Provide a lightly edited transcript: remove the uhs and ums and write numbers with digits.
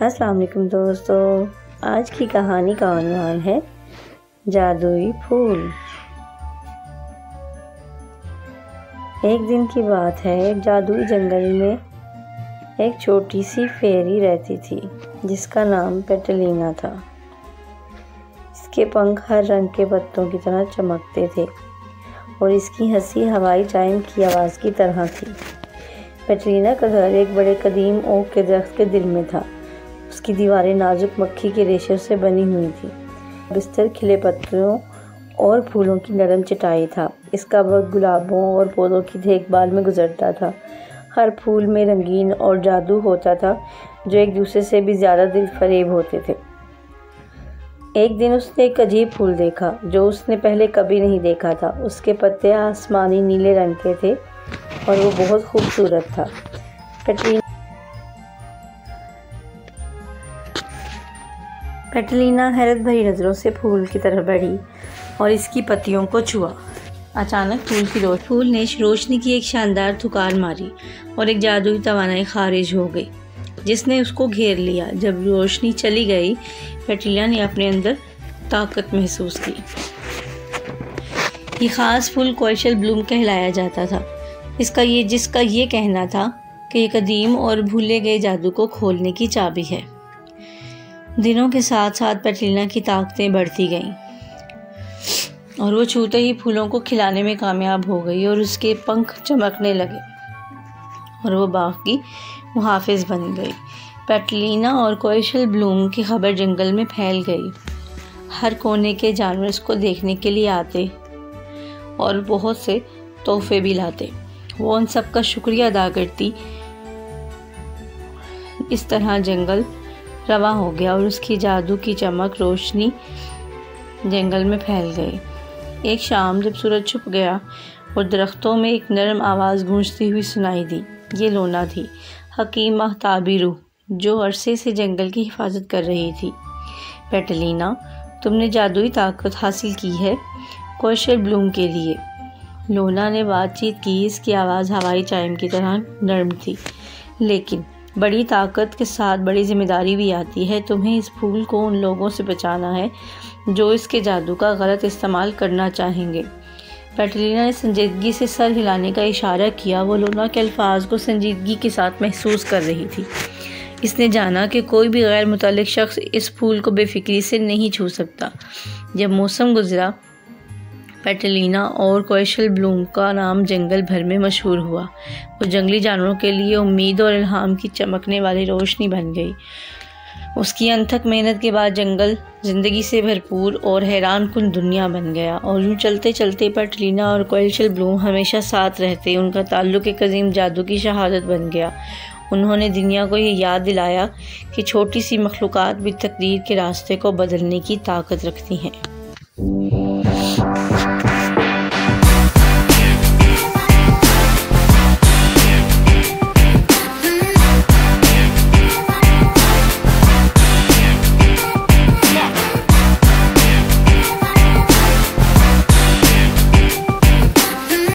السلام علیکم دوستو، آج کی کہانی کا عنوان ہے جادوئی پھول۔ ایک دن کی بات ہے، ایک جادوئی جنگل میں ایک چھوٹی سی فیری رہتی تھی جس کا نام پیٹلینا تھا۔ اس کے پنکھ ہر رنگ کے پتوں کی طرح چمکتے تھے اور اس کی ہنسی ہوائی چائم کی آواز کی طرح تھی۔ پیٹلینا کا گھر ایک بڑے قدیم اوک کے درخت کے دل میں تھا۔ اس کی دیواریں نازک مکھی کے ریشے سے بنی ہوئی تھی۔ بستر کھلے پتوں اور پھولوں کی نرم چٹائی تھا۔ اس کا وقت گلابوں اور پودوں کی دیکھ بھال میں گزرتا تھا۔ ہر پھول میں رنگین اور جادو ہوتا تھا جو ایک دوسرے سے بھی زیادہ دل فریب ہوتے تھے۔ ایک دن اس نے ایک عجیب پھول دیکھا جو اس نے پہلے کبھی نہیں دیکھا تھا۔ اس کے پتے آسمانی نیلے رنگ کے تھے اور وہ بہت خوبصورت تھا۔ پیٹلینا حیرت بھری نظروں سے پھول کی طرف بڑھی اور اس کی پتیوں کو چھوا۔ اچانک پھول نے روشنی کی ایک شاندار تھکار ماری اور ایک جادوئی توانائی خارج ہو گئی جس نے اس کو گھیر لیا۔ جب روشنی چلی گئی، پیٹلینا نے اپنے اندر طاقت محسوس کی۔ یہ خاص پھول کوئشل بلوم کہلایا جاتا تھا، جس کا یہ کہنا تھا کہ یہ قدیم اور بھولے گئے جادو کو کھولنے کی چابی ہے۔ دنوں کے ساتھ ساتھ پیٹلینا کی طاقتیں بڑھتی گئیں اور وہ چھوتے ہی پھولوں کو کھلانے میں کامیاب ہو گئی اور اس کے پنکھ چمکنے لگے اور وہ باغ کی محافظ بن گئی۔ پیٹلینا اور کوئشل بلوم کی خبر جنگل میں پھیل گئی۔ ہر کونے کے جانور اس کو دیکھنے کے لیے آتے اور بہت سے تحفے بھی لاتے۔ وہ ان سب کا شکریہ ادا کرتی۔ اس طرح جنگل رواں ہو گیا اور اس کی جادو کی چمک روشنی جنگل میں پھیل گئی۔ ایک شام جب سورج چھپ گیا اور درختوں میں ایک نرم آواز گونجتی ہوئی سنائی دی۔ یہ لونا تھی، حکیم ماہتابی روح جو عرصے سے جنگل کی حفاظت کر رہی تھی۔ پیٹلینا، تم نے جادوئی طاقت حاصل کی ہے کوئشل بلوم کے لیے۔ لونا نے بات چیت کی۔ اس کی آواز ہوائی چائم کی طرح نرم تھی۔ لیکن بڑی طاقت کے ساتھ بڑی ذمہ داری بھی آتی ہے۔ تمہیں اس پھول کو ان لوگوں سے بچانا ہے جو اس کے جادو کا غلط استعمال کرنا چاہیں گے۔ پیٹلینا نے سنجیدگی سے سر ہلانے کا اشارہ کیا۔ وہ لونا کے الفاظ کو سنجیدگی کے ساتھ محسوس کر رہی تھی۔ اس نے جانا کہ کوئی بھی غیر متعلق شخص اس پھول کو بے فکری سے نہیں چھو سکتا۔ جب موسم گزرا، پیٹلینا اور کوئشل بلوم کا نام جنگل بھر میں مشہور ہوا۔ وہ جنگلی جانوروں کے لیے امید اور الہام کی چمکنے والی روشنی بن گئی۔ اس کی انتھک محنت کے بعد جنگل زندگی سے بھرپور اور حیران کن دنیا بن گیا، اور یوں چلتے چلتے پیٹلینا اور کوئشل بلوم ہمیشہ ساتھ رہتے۔ ان کا تعلق ایک عظیم جادو کی شہادت بن گیا۔ انہوں نے دنیا کو یہ یاد دلایا کہ چھوٹی سی مخلوقات بھی تقدیر کے راستے کو بدلنے کی طاقت رکھتی ہیں۔